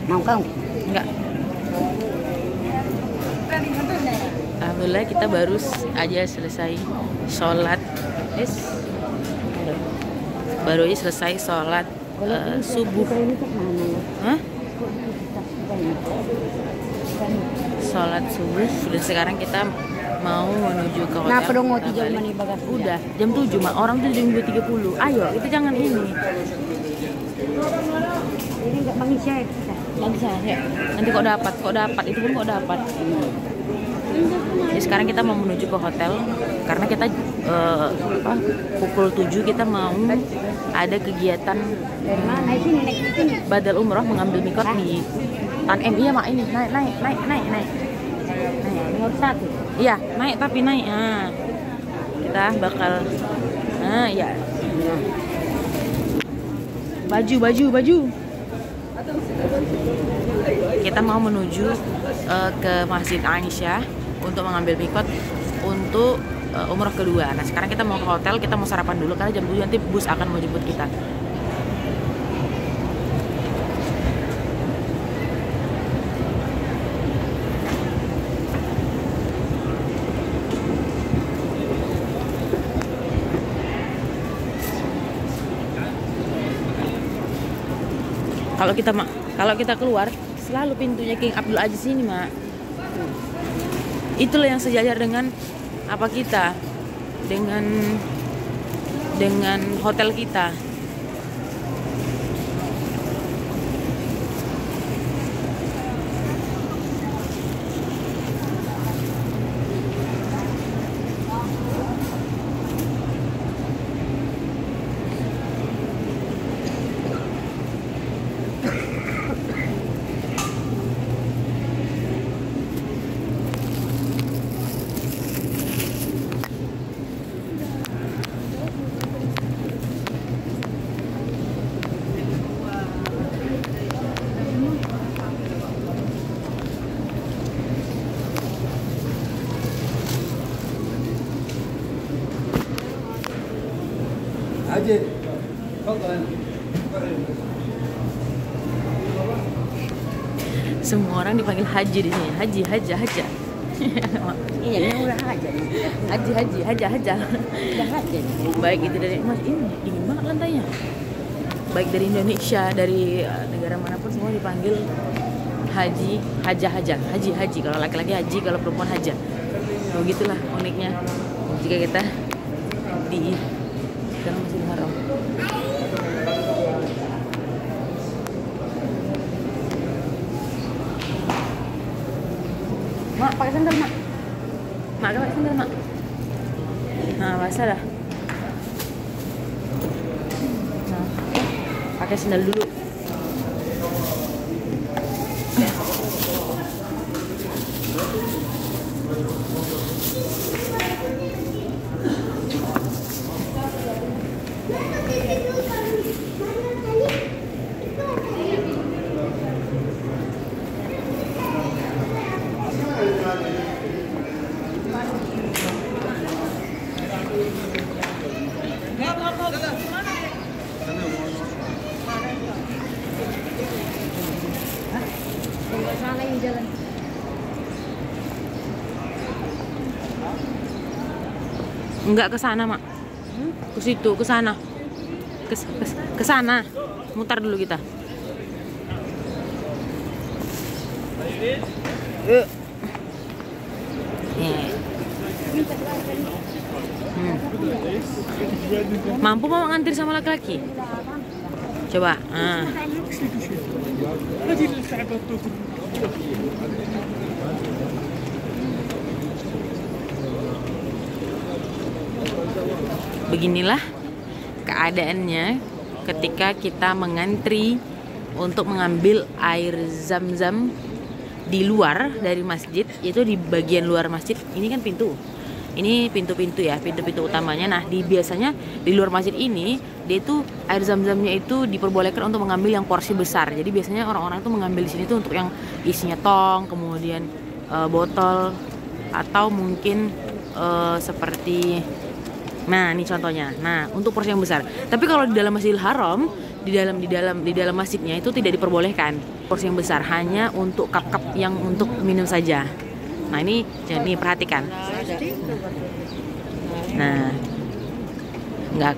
Mau kau? Enggak. Alhamdulillah kita baru aja selesai sholat. Baru aja selesai sholat subuh. Hah? Sholat subuh. Dan sekarang kita mau menuju ke hotel. Nah, pedongo 3 menit bagas. Udah jam 7 mak. Orang tuh jam 2.30. Ayo kita jangan ini. Ini enggak mengisi air kita. Nggak bisa ya. Nanti kok dapat itu pun kok dapat. Jadi sekarang kita mau menuju ke hotel karena kita pukul 7 kita mau ada kegiatan Naik sini. badal umroh mengambil mikot di Tan M. Iya mak, ini naik. Nomor 1. Iya naik tapi naik. Nah, kita bakal ya baju. Kita mau menuju ke Masjid Aisyah untuk mengambil mikot untuk umroh kedua. Nah sekarang kita mau ke hotel, kita mau sarapan dulu karena jam 7 nanti bus akan menjemput kita. Kalau kita keluar selalu pintunya King Abdul Aziz ini mak. Itulah yang sejajar dengan apa kita, dengan hotel kita. Semua orang dipanggil Haji di sini. Haji. Iya, ini udah aja. Haji. Baik itu dari Mas, ini dingin banget lantainya. Baik dari Indonesia, dari negara manapun semua dipanggil Haji. Kalau laki-laki Haji, kalau perempuan Haja. Oh gitulah uniknya jika kita di dalam Masjidil Haram. Mak, pakai sandal, Mak. Pakai sandal, Mak. Nah, basah dah. Nah, pakai sandal dulu. Sana yang jalan. Enggak ke sana, Mak. Ke situ, ke sana. Ke sana. Mutar dulu kita. Mampu mau ngantir sama laki-laki? Coba. Beginilah keadaannya ketika kita mengantri untuk mengambil air zam-zam di luar dari masjid, itu di bagian luar masjid. Ini kan pintu. Ini pintu-pintu ya, pintu-pintu utamanya. Nah, biasanya di luar masjid ini dia itu air zam-zamnya itu diperbolehkan untuk mengambil yang porsi besar. Jadi biasanya orang-orang itu mengambil di sini tuh untuk yang isinya tong, kemudian botol, atau mungkin seperti Nah, ini contohnya. Nah, untuk porsi yang besar. Tapi kalau di dalam Masjidil Haram, di dalam masjidnya itu tidak diperbolehkan porsi yang besar, hanya untuk cup-cup yang untuk minum saja. Nah, ini jadi perhatikan. Nah, enggak.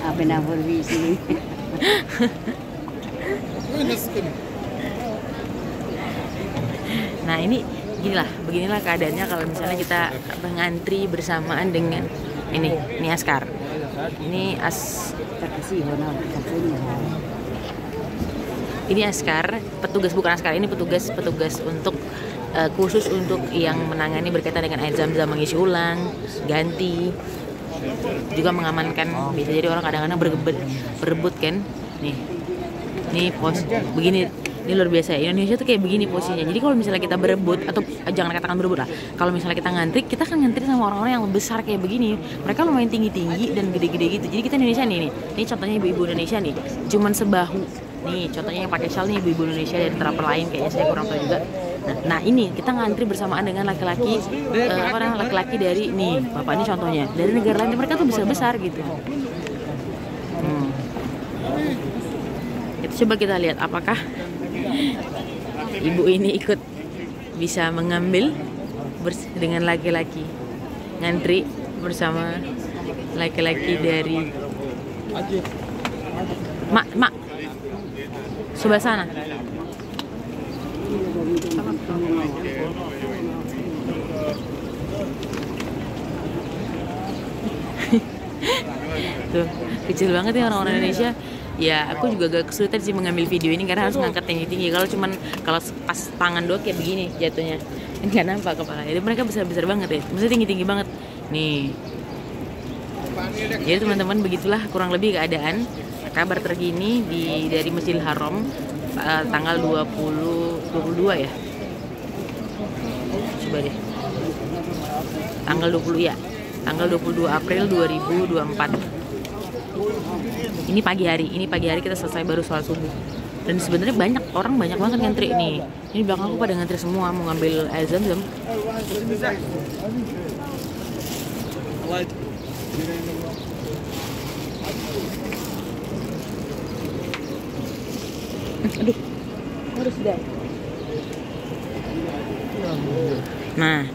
Apa nak di sini? Nah, beginilah keadaannya kalau misalnya kita ngantri bersamaan dengan ini askar. Ini askar, petugas bukan askar, ini petugas untuk khusus untuk yang menangani berkaitan dengan air zam-zam, mengisi ulang, ganti, juga mengamankan. Bisa jadi orang kadang-kadang berebut kan. Nih pos begini. Ini luar biasa ya. Indonesia tuh kayak begini posisinya. Jadi kalau misalnya kita berebut, atau jangan katakan berebut lah, kalau misalnya kita ngantri, kita kan ngantri sama orang-orang yang besar kayak begini. Mereka lumayan tinggi-tinggi dan gede-gede gitu. Jadi kita Indonesia nih. Ini contohnya ibu-ibu Indonesia nih, cuman sebahu. Nih contohnya yang pakai shawl nih ibu-ibu Indonesia dari terapel lain, kayaknya saya kurang tahu juga. Nah ini kita ngantri bersamaan dengan laki-laki laki-laki dari nih bapak ini contohnya dari negara lain, mereka tuh besar-besar gitu. Itu coba kita lihat apakah ibu ini ikut bisa mengambil dengan laki-laki, ngantri bersama laki-laki dari mak sebelah sana. Tuh kecil banget ya orang-orang Indonesia. Ya aku juga agak kesulitan sih mengambil video ini karena harus ngangkat tinggi-tinggi. Kalau pas tangan doang kayak begini jatuhnya, nggak nampak kepala. Jadi mereka besar-besar banget ya, maksudnya tinggi-tinggi banget. Nih, jadi teman-teman begitulah kurang lebih keadaan kabar terkini dari Masjidil Haram tanggal 22 ya. Coba deh. Tanggal 20 ya. Tanggal 22 April 2024. Ini pagi hari kita selesai baru sholat subuh. Dan sebenarnya banyak banget ngantri nih. Ini belakang aku pada ngantri semua mau ngambil air zam-zam. Aduh, harus dah. Nah,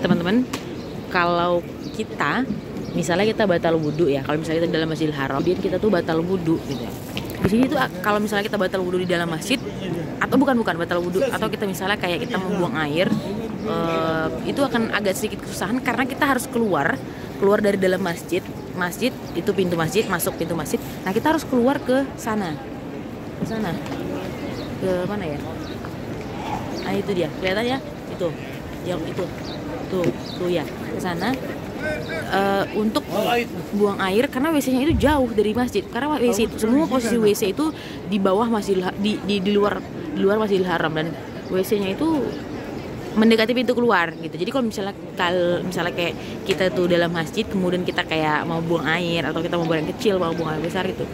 teman-teman, kalau misalnya kita batal wudhu ya, kalau misalnya kita dalam Masjidil Haram, kemudian kita tuh batal wudhu gitu. Di sini tuh kalau misalnya kita batal wudhu di dalam masjid, atau bukan batal wudhu, atau kita misalnya kayak kita membuang air, itu akan agak sedikit kesusahan karena kita harus keluar dari dalam masjid itu pintu masjid, masuk pintu masjid. Nah kita harus keluar ke sana, ke mana ya? Nah itu dia, kelihatan ya? Itu ya, ke sana. Untuk buang air karena WC-nya itu jauh dari masjid. Karena WC itu semua posisi WC itu di bawah di luar Masjidil Haram, dan WC-nya itu mendekati pintu keluar gitu. Jadi kalau misalnya kayak kita tuh dalam masjid kemudian kita kayak mau buang air, atau kita mau buang air kecil, mau buang air besar gitu,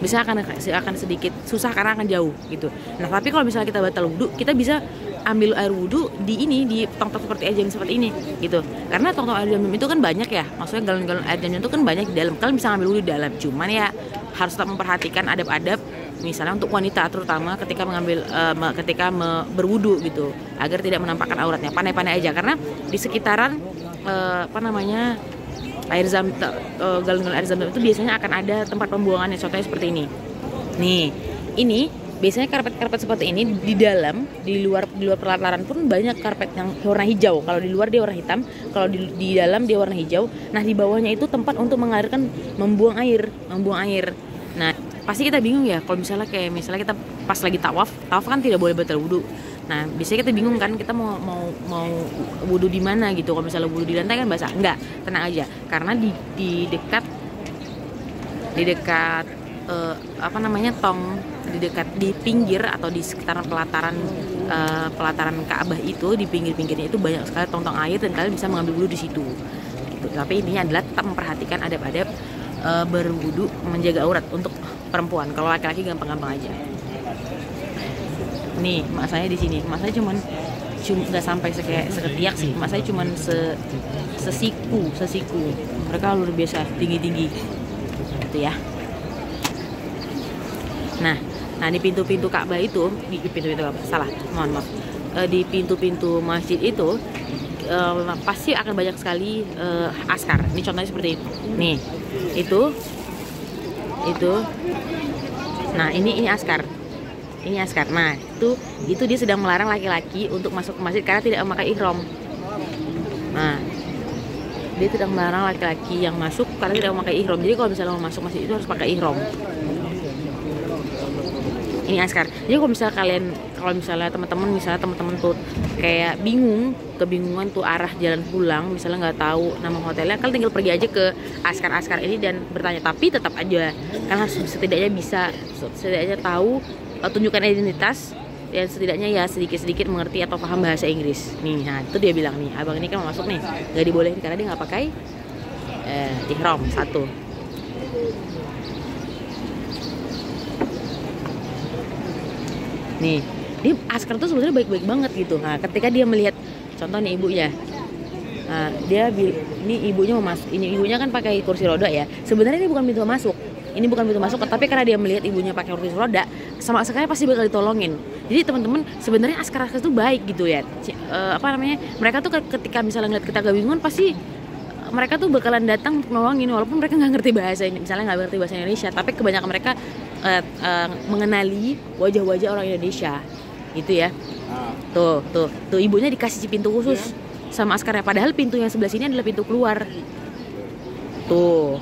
bisa akan sedikit susah karena akan jauh gitu. Nah tapi kalau misalnya kita batal wudhu, kita bisa ambil air wudhu di tong-tong seperti air zam seperti ini gitu. Karena tong-tong air zam itu kan banyak ya, maksudnya galon-galon air zam itu kan banyak di dalam. Kalian bisa ngambil wudhu di dalam, cuman ya harus tetap memperhatikan adab-adab, misalnya untuk wanita terutama ketika berwudhu gitu, agar tidak menampakkan auratnya. Pandai-pandai aja, karena di sekitaran air zam, galon-galon air zam itu biasanya akan ada tempat pembuangannya, contohnya seperti ini. Nih, ini biasanya karpet seperti ini di luar pelataran pun banyak karpet yang warna hijau. Kalau di luar dia warna hitam, kalau di dalam dia warna hijau. Nah di bawahnya itu tempat untuk membuang air. Nah pasti kita bingung ya kalau misalnya kita pas lagi tawaf kan tidak boleh batal wudhu. Nah biasanya kita bingung kan, kita mau wudhu di mana gitu. Kalau misalnya wudhu di lantai kan basah. Enggak, tenang aja, karena di dekat di pinggir atau di sekitaran pelataran Ka'bah itu, di pinggir-pinggirnya itu banyak sekali tong-tong air, dan kalian bisa mengambil wudhu di situ gitu. Tapi intinya adalah tetap memperhatikan adab-adab berwudu menjaga aurat untuk perempuan. Kalau laki-laki gampang-gampang aja. Nih, mak saya di sini. Mak saya cuman nggak sampai seketiak sih. Mak saya cuman sesiku. Mereka luar biasa tinggi gitu ya. Nah di pintu-pintu Ka'bah itu, di pintu-pintu Ka'bah, salah, mohon maaf. Di pintu-pintu masjid itu pasti akan banyak sekali askar. Ini contohnya seperti itu. Nih, itu. Nah, ini askar. Ini askar. Nah, itu dia sedang melarang laki-laki untuk masuk ke masjid karena tidak memakai ihram. Nah, dia sedang melarang laki-laki yang masuk karena tidak memakai ihram. Jadi kalau misalnya mau masuk masjid itu harus pakai ihram. Ini askar. Jadi kalau misalnya teman-teman tuh kayak kebingungan tuh arah jalan pulang, misalnya nggak tahu nama hotelnya, kalian tinggal pergi aja ke askar ini dan bertanya. Tapi tetap aja kan harus setidaknya tahu, tunjukkan identitas dan setidaknya ya sedikit mengerti atau paham bahasa Inggris. Nih, nah itu dia bilang nih, abang ini kan mau masuk nih, nggak dibolehin karena dia nggak pakai ihram. Satu. Nih, dia askar tuh sebenarnya baik-baik banget gitu. Nah, ketika dia melihat contoh nih ibunya, nah ini ibunya mau masuk, ini ibunya kan pakai kursi roda ya. Sebenarnya ini bukan pintu masuk, tapi karena dia melihat ibunya pakai kursi roda, sama askarnya pasti bakal ditolongin. Jadi teman-teman, sebenarnya askar itu baik gitu ya. Mereka tuh ketika misalnya ngeliat kita kebingungan, pasti mereka tuh bakalan datang untuk nolongin walaupun mereka nggak ngerti bahasa ini, misalnya nggak ngerti bahasa Indonesia, tapi kebanyakan mereka mengenali wajah-wajah orang Indonesia gitu ya. Tuh ibunya dikasih pintu khusus sama askarnya, padahal pintu yang sebelah sini adalah pintu keluar. Tuh.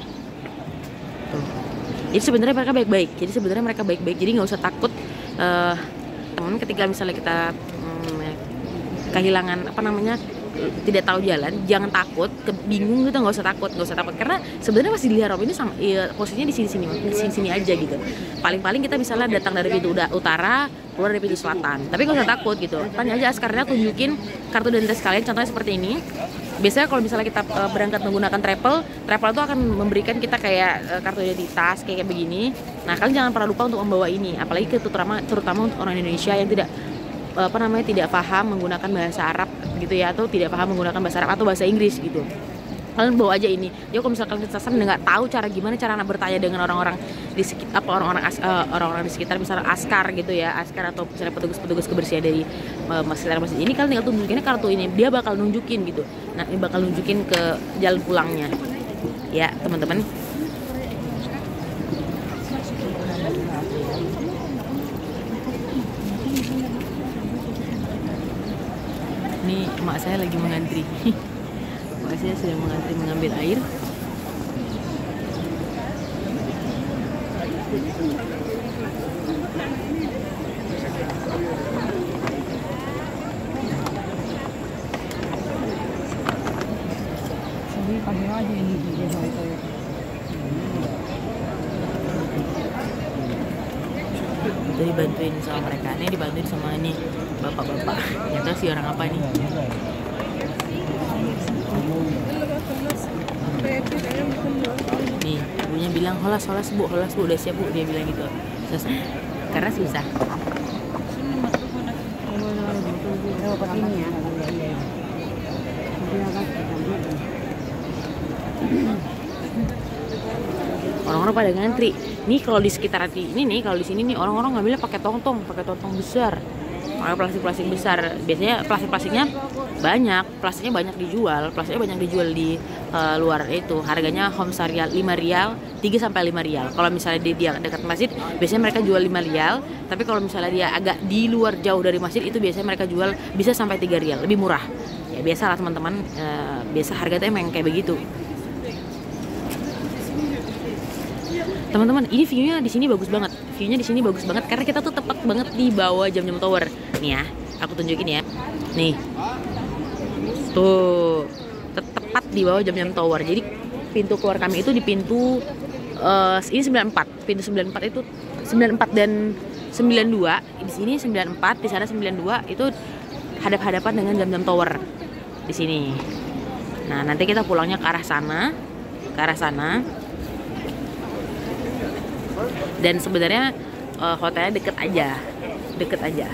Jadi sebenarnya mereka baik-baik. Jadi nggak usah takut teman ketika misalnya kita kehilangan tidak tahu jalan, jangan takut, bingung gitu, nggak usah takut karena sebenarnya masih di Haram ini posisinya di sini aja gitu. Paling kita misalnya datang dari pintu utara, keluar dari pintu selatan, tapi nggak usah takut gitu. Tanya aja askarnya, tunjukin kartu identitas kalian, contohnya seperti ini. Biasanya kalau misalnya kita berangkat menggunakan travel itu akan memberikan kita kayak kartu identitas kayak begini. Nah, kalian jangan pernah lupa untuk membawa ini, apalagi terutama untuk orang Indonesia yang tidak paham menggunakan bahasa Arab gitu ya, atau tidak paham menggunakan bahasa Arab atau bahasa Inggris gitu. Kalian bawa aja ini. Ya kalau misalkan kalian kesasar nggak tahu cara bertanya dengan orang-orang di sekitar, orang-orang di sekitar, misalnya askar gitu ya, askar atau misalnya petugas kebersihan dari masjid ini, kalian tinggal tunjukin kartu ini, dia bakal nunjukin gitu. Nah, ini bakal nunjukin ke jalan pulangnya. Ya, teman-teman. Ini emak saya lagi mengantri. Emak saya sedang mengantri mengambil air. Itu dibantuin sama mereka, ini dibantuin sama ini bapak-bapak. Ternyata si orang apa nih? Nih, ibunya bilang holas bu, udah siap bu, dia bilang gitu. Karena susah. Ini ya. Orang-orang pada ngantri. Nih kalau di sekitar ini nih, kalau di sini nih orang-orang ngambilnya pakai tongtong besar. Pakai plastik besar. Biasanya plastiknya banyak dijual. Plastiknya banyak dijual di luar itu. Harganya home Rial 5 rial, 3 sampai 5 rial. Kalau misalnya dia dekat masjid, biasanya mereka jual 5 rial, tapi kalau misalnya dia agak di luar jauh dari masjid itu biasanya mereka jual bisa sampai 3 rial, lebih murah. Ya biasalah teman-teman, biasa harganya emang kayak begitu. Teman-teman, ini view-nya di sini bagus banget. Karena kita tuh tepat banget di bawah Zamzam Tower. Nih ya, aku tunjukin ya. Nih. Tuh, tepat di bawah Zamzam Tower. Jadi pintu keluar kami itu di pintu ini 94. Pintu 94 itu 94 dan 92. Di sini 94, di sana 92, itu hadap-hadapan dengan Zamzam Tower di sini. Nah, nanti kita pulangnya ke arah sana. Dan sebenarnya hotelnya deket aja.